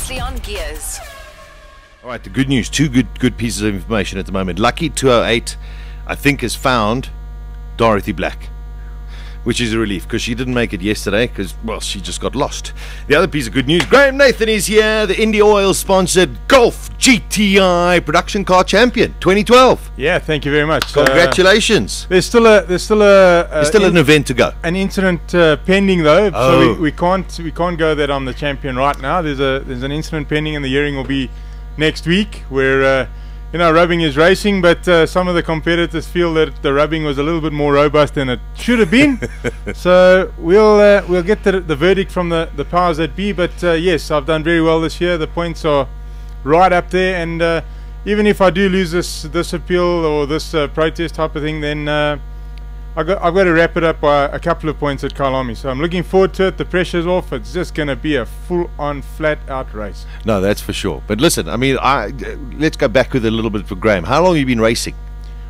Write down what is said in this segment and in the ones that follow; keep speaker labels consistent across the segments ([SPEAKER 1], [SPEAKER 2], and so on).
[SPEAKER 1] previously on Gearz.
[SPEAKER 2] All right, the good news, two good pieces of information at the moment. Lucky 208, I think, has found Dorothy Black, which is a relief because she didn't make it yesterday because, well, she just got lost. The other piece of good news, Graham Nathan is here, the India Oil sponsored Golf GTI production car champion 2012.
[SPEAKER 3] Yeah, thank you very much.
[SPEAKER 2] Congratulations.
[SPEAKER 3] There's still an
[SPEAKER 2] event to go.
[SPEAKER 3] An incident pending though,
[SPEAKER 2] Oh.
[SPEAKER 3] so we can't go that I'm the champion right now. There's an incident pending, and the hearing will be next week, where rubbing is racing, but some of the competitors feel that the rubbing was a little bit more robust than it should have been. So we'll get the verdict from the powers that be. But yes, I've done very well this year. The points are right up there, and even if I do lose this appeal or this protest type of thing, then I've got to wrap it up by a couple of points at Kyalami. So I'm looking forward to it. The pressure's off. It's just going to be a full-on, flat-out race.
[SPEAKER 2] No, that's for sure. But listen, I mean, let's go back with a little bit for Graham. How long have you been racing?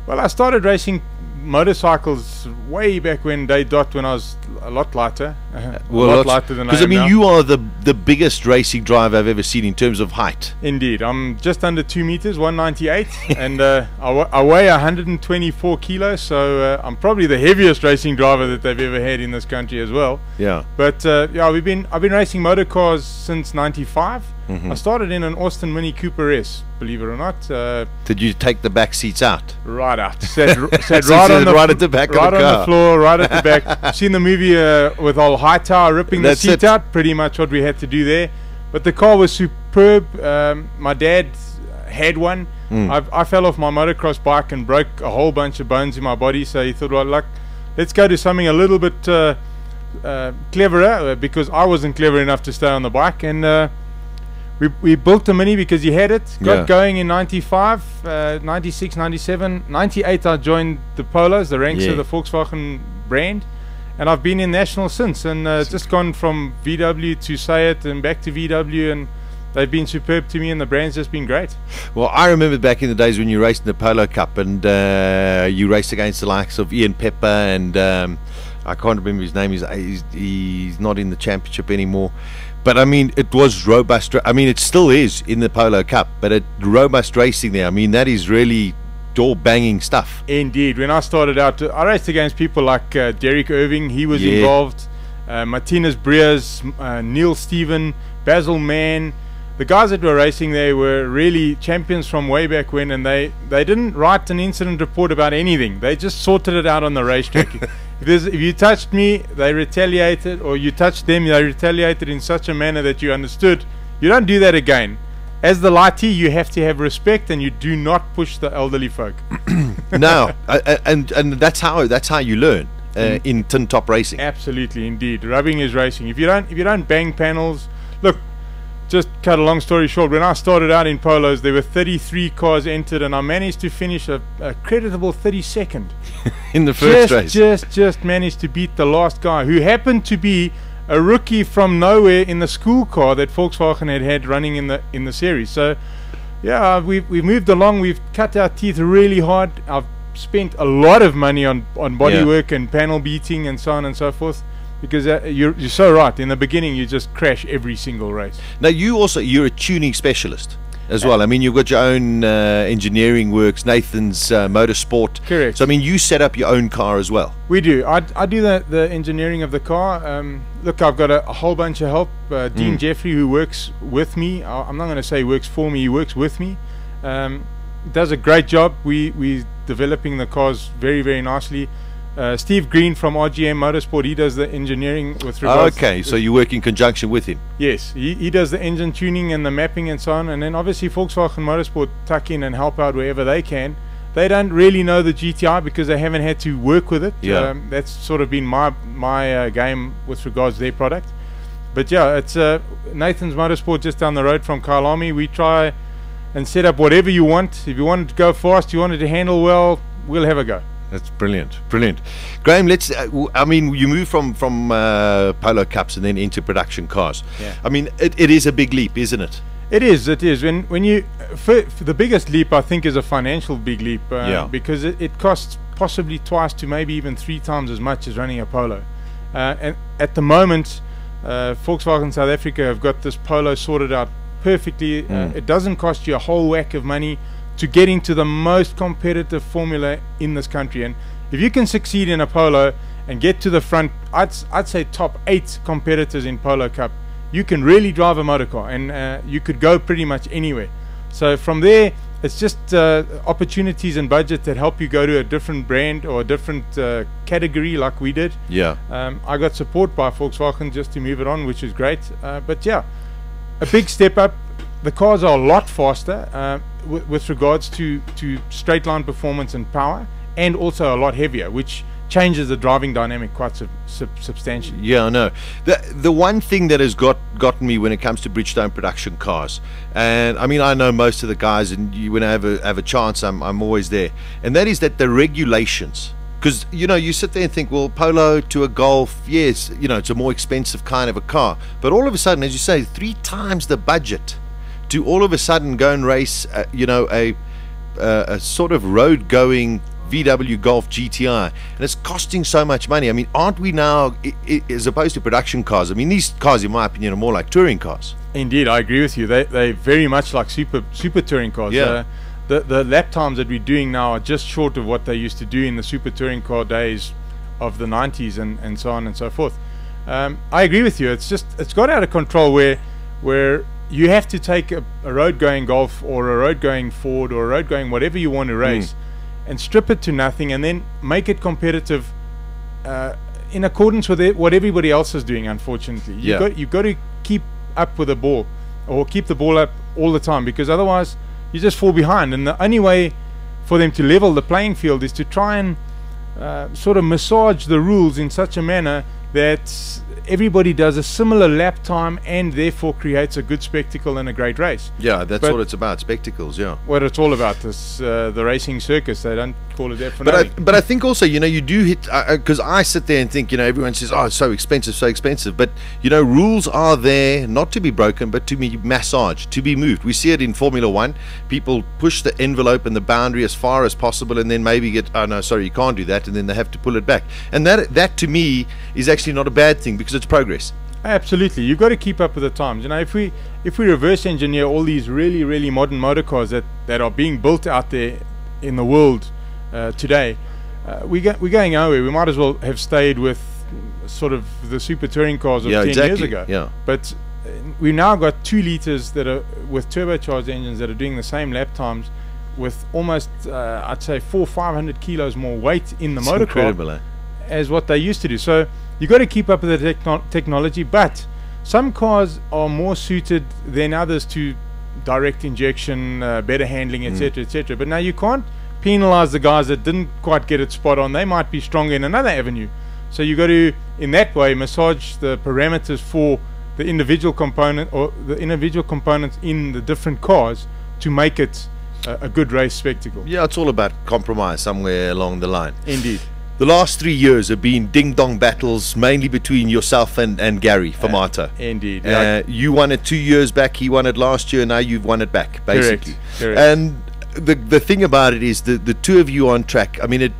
[SPEAKER 3] Well, I started racing motorcycles way back when I was a lot lighter. A lot lighter than I am now.
[SPEAKER 2] Because, I mean, you are the biggest racing driver I've ever seen in terms of height.
[SPEAKER 3] Indeed. I'm just under 2 meters, 198, and I weigh 124 kilos, so I'm probably the heaviest racing driver that they've ever had in this country as well.
[SPEAKER 2] Yeah.
[SPEAKER 3] But yeah, I've been racing motor cars since '95. I started in an Austin Mini Cooper S, believe it or not.
[SPEAKER 2] Did you take the back seats out?
[SPEAKER 3] Right out. Sat right
[SPEAKER 2] at the back of the car.
[SPEAKER 3] Right on the floor, right at the back. Seen the movie with old Hightower ripping the seat out. Pretty much what we had to do there. But the car was superb. My dad had one. I fell off my motocross bike and broke a whole bunch of bones in my body. So he thought, well, look, let's go to something a little bit cleverer, because I wasn't clever enough to stay on the bike. And we built a Mini because he had it. Got going in 95, 96, 97. 98 I joined the Polos, the ranks of the Volkswagen brand. And I've been in national since, and just gone from VW to Sayat and back to VW, and they've been superb to me, and the brand's just been great.
[SPEAKER 2] Well, I remember back in the days when you raced in the Polo Cup, and you raced against the likes of Ian Pepper, and I can't remember his name. He's not in the championship anymore. But I mean, it was robust. I mean, it still is in the Polo Cup, but robust racing there. I mean, that is really door-banging stuff.
[SPEAKER 3] Indeed. When I started out, I raced against people like Derek Irving. He was involved. Martinez Breers, Neil Stephen, Basil Mann. The guys that were racing there were really champions from way back when, and they didn't write an incident report about anything. They just sorted it out on the racetrack. If you touched me, they retaliated, or you touched them, they retaliated in such a manner that you understood. You don't do that again. As the lighty, you have to have respect, and you do not push the elderly folk.
[SPEAKER 2] No, and that's how you learn in tin top racing.
[SPEAKER 3] Absolutely, indeed. Rubbing is racing. If you don't bang panels, look. Just cut a long story short, when I started out in Polos, there were 33 cars entered, and I managed to finish a creditable 32nd.
[SPEAKER 2] In the first race.
[SPEAKER 3] Just managed to beat the last guy, who happened to be a rookie from nowhere in the school car that Volkswagen had running in the series. So, yeah, we've moved along. We've cut our teeth really hard. I've spent a lot of money on bodywork and panel beating and so on and so forth. Because you're so right. In the beginning, you just crash every single race.
[SPEAKER 2] Now, you're a tuning specialist as well. I mean, you've got your own engineering works, Nathan's Motorsport.
[SPEAKER 3] Correct.
[SPEAKER 2] So, I mean, you set up your own car as well.
[SPEAKER 3] We do. I do the engineering of the car. Look, I've got a whole bunch of help. Dean Jeffrey, who works with me. I'm not going to say works for me. He works with me. Does a great job. We're developing the cars very, very nicely. Steve Green from RGM Motorsport, he does the engineering with regards.
[SPEAKER 2] Okay, so you work in conjunction with him.
[SPEAKER 3] Yes, he does the engine tuning and the mapping and so on, and then obviously Volkswagen Motorsport tuck in and help out wherever they can. They don't really know the GTI because they haven't had to work with it.
[SPEAKER 2] Yeah.
[SPEAKER 3] That's sort of been my game with regards to their product. But yeah, it's Nathan's Motorsport just down the road from Kyalami. We try and set up whatever you want. If you want it to go fast, you want it to handle well, we'll have a go.
[SPEAKER 2] That's brilliant, brilliant. Graham, let's. I mean, you move from Polo Cups and then into production cars.
[SPEAKER 3] Yeah.
[SPEAKER 2] I mean, it is a big leap, isn't it?
[SPEAKER 3] It is. It is. When you for the biggest leap, I think, is a financial big leap. Because it costs possibly twice to maybe even 3 times as much as running a Polo. And at the moment, Volkswagen South Africa have got this Polo sorted out perfectly. It doesn't cost you a whole whack of money to get into the most competitive formula in this country. And if you can succeed in a polo and get to the front, I'd say top 8 competitors in Polo Cup, you can really drive a motor car, and you could go pretty much anywhere. So from there, it's just opportunities and budget that help you go to a different brand or a different category like we did.
[SPEAKER 2] Yeah.
[SPEAKER 3] I got support by Volkswagen just to move it on, which is great. But yeah, a big step up. The cars are a lot faster with regards to straight line performance and power, and also a lot heavier, which changes the driving dynamic quite substantially.
[SPEAKER 2] Yeah, I know. The one thing that has gotten me when it comes to Bridgestone production cars, and I mean, I know most of the guys, and when I have a chance, I'm always there, and that is that the regulations. Because, you know, you sit there and think, well, Polo to a Golf, yes, you know, it's a more expensive kind of a car, but all of a sudden, as you say, 3 times the budget to all of a sudden go and race, you know, a sort of road going VW Golf GTI, and it's costing so much money. I mean, aren't we now, as opposed to production cars, I mean, these cars, in my opinion, are more like touring cars.
[SPEAKER 3] Indeed, I agree with you. They're very much like super touring cars.
[SPEAKER 2] Yeah.
[SPEAKER 3] The lap times that we're doing now are just short of what they used to do in the super touring car days of the 90s and so on and so forth. I agree with you. It's got out of control where you have to take a road going Golf or a road going Ford or a road going whatever you want to race, and strip it to nothing, and then make it competitive in accordance with what everybody else is doing. Unfortunately, you've got to keep up with the ball, or keep the ball up all the time, because otherwise you just fall behind. And the only way for them to level the playing field is to try and sort of massage the rules in such a manner that everybody does a similar lap time, and therefore creates a good spectacle and a great race.
[SPEAKER 2] Yeah, that's what it's about, spectacles. Yeah,
[SPEAKER 3] what it's all about. This the racing circus. They don't call it that for nothing.
[SPEAKER 2] But I think also, you know, you do hit, because I sit there and think, you know, everyone says, oh, it's so expensive, but you know, rules are there not to be broken, but to be massaged, to be moved. We see it in Formula One. People push the envelope and the boundary as far as possible, and then maybe get, oh no, sorry, you can't do that, and then they have to pull it back. And that to me is actually not a bad thing, because it's progress.
[SPEAKER 3] Absolutely, you've got to keep up with the times. You know, if we reverse engineer all these really modern motor cars that are being built out there in the world today, we're going nowhere. We might as well have stayed with sort of the super touring cars of 10 years ago.
[SPEAKER 2] Yeah.
[SPEAKER 3] But we've now got 2 liters that are with turbocharged engines that are doing the same lap times with almost I'd say 400-500 kilos more weight in the motor car as what they used to do. So you got to keep up with the technology, but some cars are more suited than others to direct injection, better handling, etc., etc. But now you can't penalize the guys that didn't quite get it spot on. They might be stronger in another avenue. So you got to, in that way, massage the parameters for the individual component, or the individual components in the different cars, to make it a good race spectacle.
[SPEAKER 2] Yeah, it's all about compromise somewhere along the line.
[SPEAKER 3] Indeed.
[SPEAKER 2] The last 3 years have been ding-dong battles, mainly between yourself and Gary Formato.
[SPEAKER 3] Indeed.
[SPEAKER 2] You won it 2 years back, he won it last year, now you've won it back, basically.
[SPEAKER 3] Correct.
[SPEAKER 2] And the thing about it is the two of you on track, I mean,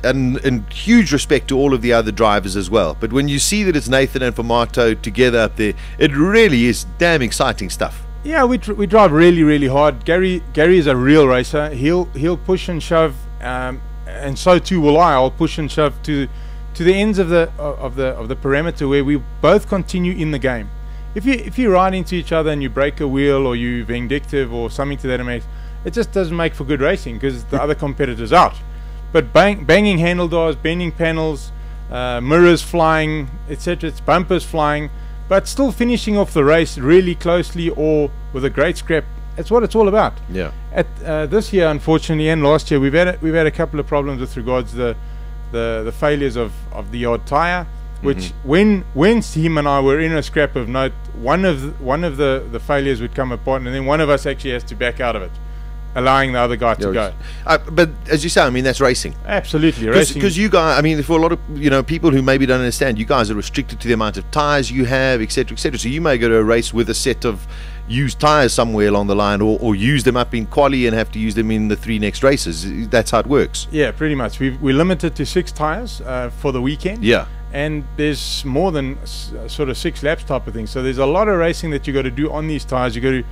[SPEAKER 2] and huge respect to all of the other drivers as well. But when you see that it's Nathan and Formato together up there, it really is damn exciting stuff.
[SPEAKER 3] Yeah, we drive really hard. Gary is a real racer. He'll push and shove, and so too will I. I'll push and shove to the ends of the parameter where we both continue in the game. If you ride into each other and you break a wheel, or you're vindictive or something to that effect, it just doesn't make for good racing, because the other competitor's out. But banging handlebars, bending panels, mirrors flying, etc., bumpers flying, but still finishing off the race really closely or with a great scrap. That's what it's all about.
[SPEAKER 2] Yeah.
[SPEAKER 3] At this year, unfortunately, and last year, we've had a couple of problems with regards to the failures of the odd tire, which when him and I were in a scrap of note, one of the failures would come apart, and then one of us actually has to back out of it, allowing the other guy to go.
[SPEAKER 2] But as you say, I mean, that's racing.
[SPEAKER 3] Absolutely, racing.
[SPEAKER 2] Because you guys, I mean, for a lot of people who maybe don't understand, you guys are restricted to the amount of tires you have, etc., etc. So you may go to a race with a set of used tires somewhere along the line, or use them up in quali and have to use them in the 3 next races. That's how it works.
[SPEAKER 3] Yeah, pretty much. We're limited to 6 tires for the weekend.
[SPEAKER 2] Yeah.
[SPEAKER 3] and there's more than sort of 6 laps type of thing. So there's a lot of racing that you got to do on these tires. You got to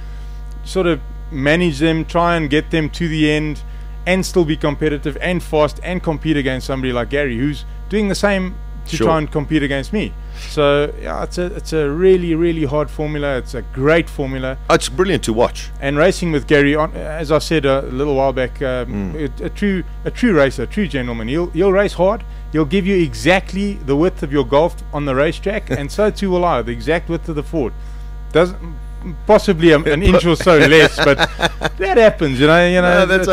[SPEAKER 3] sort of manage them, try and get them to the end, and still be competitive and fast and compete against somebody like Gary, who's doing the same to try and compete against me. So yeah, it's a really, really hard formula. It's a great formula.
[SPEAKER 2] It's brilliant to watch.
[SPEAKER 3] And racing with Gary, as I said a little while back, a true racer, a true gentleman. He'll race hard. He'll give you exactly the width of your Golf on the racetrack, and so too will I. The exact width of the Ford. Doesn't possibly an inch or so less, but that happens,
[SPEAKER 2] No, that's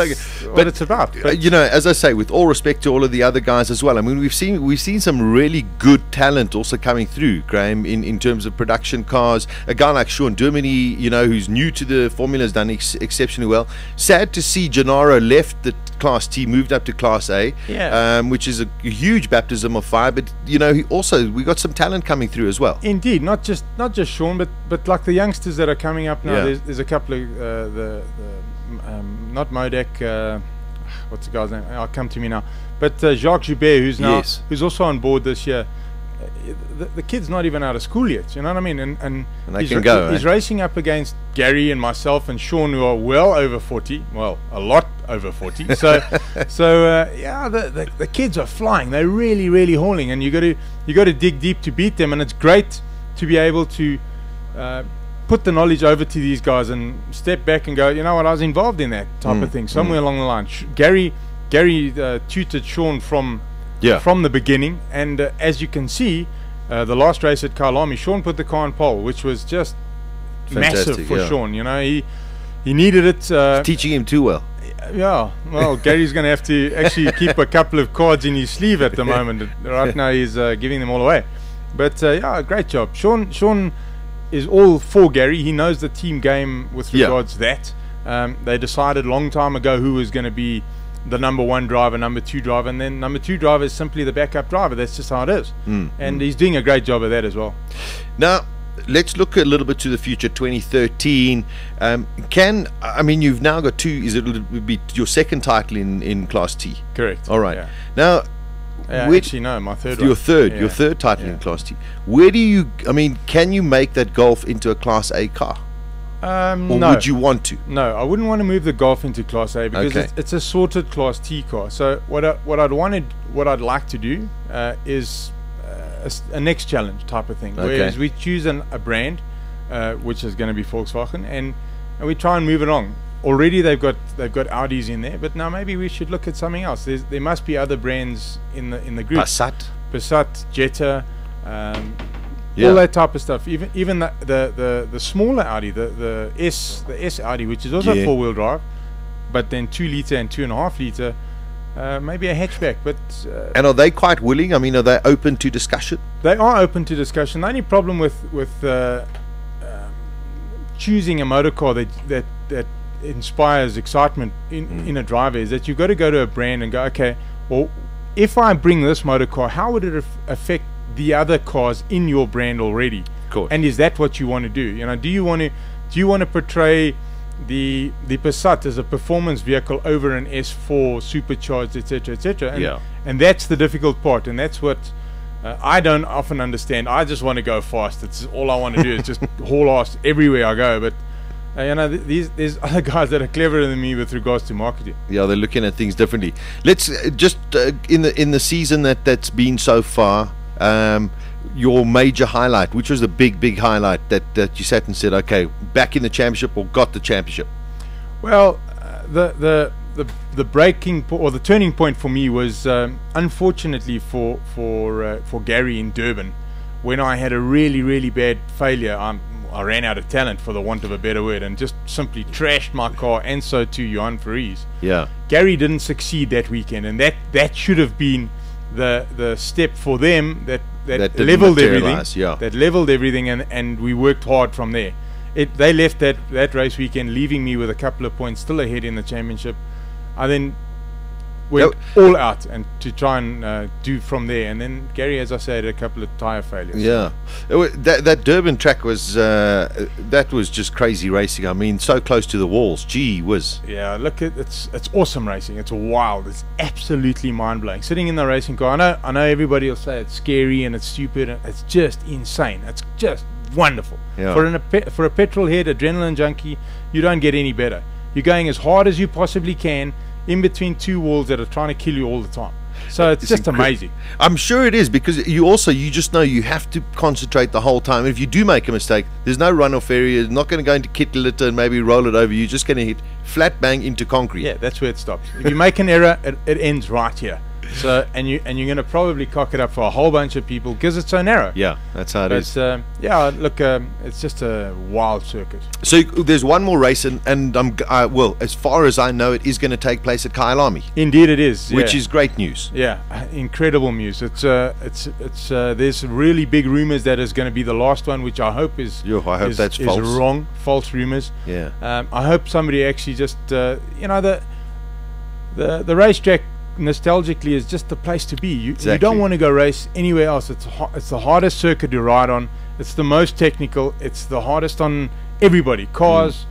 [SPEAKER 3] what it's about. But
[SPEAKER 2] as I say, with all respect to all of the other guys as well, I mean, we've seen some really good talent also coming through, Graham, in terms of production cars. A guy like Sean Dermody, who's new to the formula, has done exceptionally well. Sad to see Gennaro left the Class T, moved up to Class A, which is a huge baptism of fire. But we got some talent coming through as well.
[SPEAKER 3] Indeed, not just Sean, but like the youngsters that are coming up now. There's a couple of not Modek, what's the guy's name? I'll come to me now. But Jacques Joubert, who's also on board this year. The kid's not even out of school yet, you know what I mean? And he's racing up against Gary and myself and Sean, who are well over 40, well, a lot over 40. So the kids are flying. They're really, really hauling, and you got to dig deep to beat them. And it's great to be able to put the knowledge over to these guys and step back and go, you know what, I was involved in that type of thing somewhere along the line. Gary tutored Sean from the beginning, and as you can see, the last race at Kyalami, Sean put the car on pole, which was just massive for Sean. He needed it.
[SPEAKER 2] It's teaching him too well.
[SPEAKER 3] Yeah, well, Gary's going to have to actually keep a couple of cards in his sleeve at the moment. Right now he's giving them all away. But great job. Sean is all for Gary. He knows the team game with regards to that. They decided a long time ago who was going to be the number 1 driver, number 2 driver, and then number 2 driver is simply the backup driver. That's just how it is. And he's doing a great job of that as well. Now,
[SPEAKER 2] let's look a little bit to the future, 2013. You've now got 2, would be your second title in Class T?
[SPEAKER 3] Correct.
[SPEAKER 2] All right. Now,
[SPEAKER 3] actually, no, my third one.
[SPEAKER 2] Your third title in Class T. Where do you, can you make that Golf into a Class A car? Or
[SPEAKER 3] no.
[SPEAKER 2] Would you want to?
[SPEAKER 3] No, I wouldn't want to move the Golf into Class A because it's a sorted Class T car. So what I'd like to do is a next challenge type of thing. Whereas we choose a brand, which is going to be Volkswagen, and we try and move it along. Already they've got Audis in there, but now maybe we should look at something else. There must be other brands in the group. Passat, Jetta. All that type of stuff. Even the smaller Audi, the S Audi, which is also 4-wheel drive, but then 2 litre and 2.5 litre, maybe a hatchback. But
[SPEAKER 2] and are they quite willing? Are they open to discussion?
[SPEAKER 3] They are open to discussion. The only problem with choosing a motor car that inspires excitement in a driver is that you've got to go to a brand and go, okay, well, if I bring this motor car, how would it affect the other cars in your brand already?
[SPEAKER 2] Of course.
[SPEAKER 3] And is that what you want to do? Do you want to portray the Passat as a performance vehicle over an S4 supercharged, etc., etc.? And that's the difficult part, and that's what I don't often understand. I just want to go fast. It's all I want to do is just haul ass everywhere I go. But there's other guys that are cleverer than me with regards to marketing.
[SPEAKER 2] Yeah, they're looking at things differently. Let's just in the season that's been so far. Your major highlight, which was the big highlight that you sat and said, okay, back in the championship or got the championship?
[SPEAKER 3] Well, the breaking or the turning point for me was unfortunately for Gary in Durban, when I had a really bad failure. I ran out of talent, for the want of a better word, and just simply trashed my car, and so too Johan Fries. Gary didn't succeed that weekend, and that should have been the step for them that leveled everything. That leveled everything, and we worked hard from there. They left that race weekend leaving me with a couple of points still ahead in the championship. I then went all out and to try and do from there. And then Gary, as I said, a couple of tyre failures.
[SPEAKER 2] Yeah, that Durban track was that was just crazy racing. I mean, so close to the walls. Gee whiz.
[SPEAKER 3] Yeah, look, it's awesome racing. It's wild. It's absolutely mind blowing. Sitting in the racing car, I know everybody will say it's scary and it's stupid. It's just insane. It's just wonderful.
[SPEAKER 2] Yeah.
[SPEAKER 3] For a petrol head, adrenaline junkie, you don't get any better. You're going as hard as you possibly can in between two walls that are trying to kill you all the time. So it's just amazing.
[SPEAKER 2] I'm sure it is, because you just know you have to concentrate the whole time. If you do make a mistake, there's no runoff area. You're not going to go into kit litter and maybe roll it over. You're just going to hit flat bang into concrete.
[SPEAKER 3] Yeah, that's where it stops. If you make an error, it ends right here. So and you're going to probably cock it up for a whole bunch of people because it's so narrow.
[SPEAKER 2] Yeah, that's how it is.
[SPEAKER 3] Yeah, look, it's just a wild circuit.
[SPEAKER 2] So there's one more race, and well, as far as I know, it is going to take place at Kyalami.
[SPEAKER 3] Indeed, it is.
[SPEAKER 2] Which is great news.
[SPEAKER 3] Yeah, incredible news. It's there's really big rumors that it's going to be the last one, which I hope is.
[SPEAKER 2] I hope that's false.
[SPEAKER 3] Wrong, false rumors.
[SPEAKER 2] Yeah.
[SPEAKER 3] I hope somebody actually just the racetrack nostalgically is just the place to be. You don't want to go race anywhere else. It's the hardest circuit to ride on. It's the most technical. It's the hardest on everybody, cars,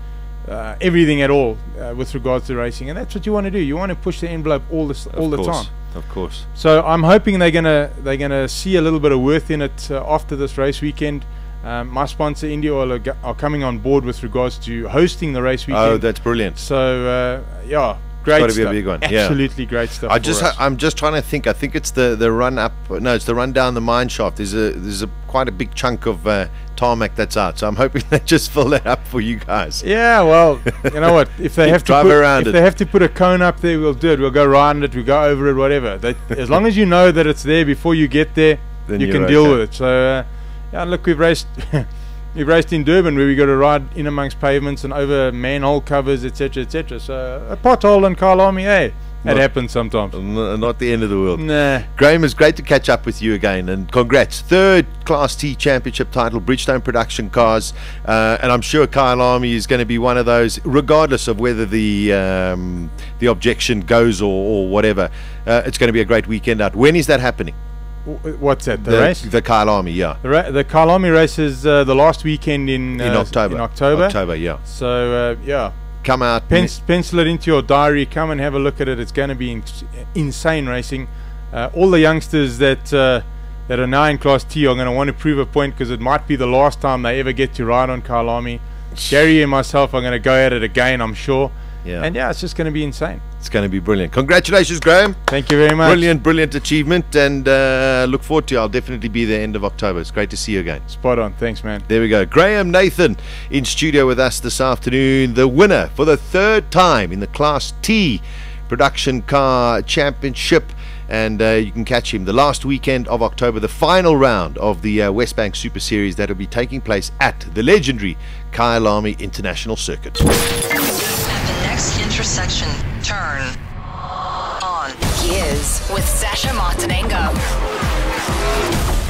[SPEAKER 3] everything at all with regards to racing. And that's what you want to do. You want to push the envelope all the time.
[SPEAKER 2] Of course.
[SPEAKER 3] So I'm hoping they're gonna see a little bit of worth in it after this race weekend. My sponsor India Oil are coming on board with regards to hosting the race weekend.
[SPEAKER 2] Oh, that's brilliant.
[SPEAKER 3] So yeah. Great
[SPEAKER 2] It's
[SPEAKER 3] stuff.
[SPEAKER 2] Be a big one.
[SPEAKER 3] Absolutely great stuff.
[SPEAKER 2] I'm just trying to think. I think it's the run up. No, it's the run down the mine shaft. There's a quite a big chunk of tarmac that's out. So I'm hoping they just fill that up for you guys.
[SPEAKER 3] Yeah, well, you know what? If they have to they have to put a cone up there, we'll do it. We'll go around it. We'll go over it. Whatever. As long as you know that it's there before you get there, then you can deal with it. So yeah, look, we've raced. We've raced in Durban where we got to ride in amongst pavements and over manhole covers, etc., etc. So a pothole in Kyalami, hey, it happens sometimes.
[SPEAKER 2] Not the end of the world.
[SPEAKER 3] Nah.
[SPEAKER 2] Graham, it's great to catch up with you again, and congrats. Third Class T Championship title, Bridgestone Production Cars, and I'm sure Kyalami is going to be one of those, regardless of whether the objection goes or whatever. It's going to be a great weekend out. When is that happening?
[SPEAKER 3] What's that? The race?
[SPEAKER 2] The Kyalami, yeah.
[SPEAKER 3] The Kyalami race is the last weekend in
[SPEAKER 2] October.
[SPEAKER 3] In October.
[SPEAKER 2] October, yeah.
[SPEAKER 3] So yeah.
[SPEAKER 2] Come out.
[SPEAKER 3] Pencil it into your diary. Come and have a look at it. It's going to be insane racing. All the youngsters that are now in Class T are going to want to prove a point, because it might be the last time they ever get to ride on Kyalami. Gary and myself are going to go at it again, I'm sure.
[SPEAKER 2] Yeah.
[SPEAKER 3] And yeah, it's just going to be insane.
[SPEAKER 2] It's going to be brilliant. Congratulations, Graham.
[SPEAKER 3] Thank you very much.
[SPEAKER 2] Brilliant achievement, and look forward to it. I'll definitely be there end of October. It's great to see you again.
[SPEAKER 3] Spot on. Thanks, man.
[SPEAKER 2] There we go. Graham Nathan in studio with us this afternoon, the winner for the third time in the Class T Production Car Championship. And you can catch him the last weekend of October, the final round of the Westbank Super Series that will be taking place at the legendary Kyalami International Circuit.
[SPEAKER 1] At the next intersection, turn on Gearz with Sasha Martinengo.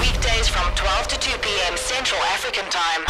[SPEAKER 1] Weekdays from 12 to 2 p.m. Central African Time.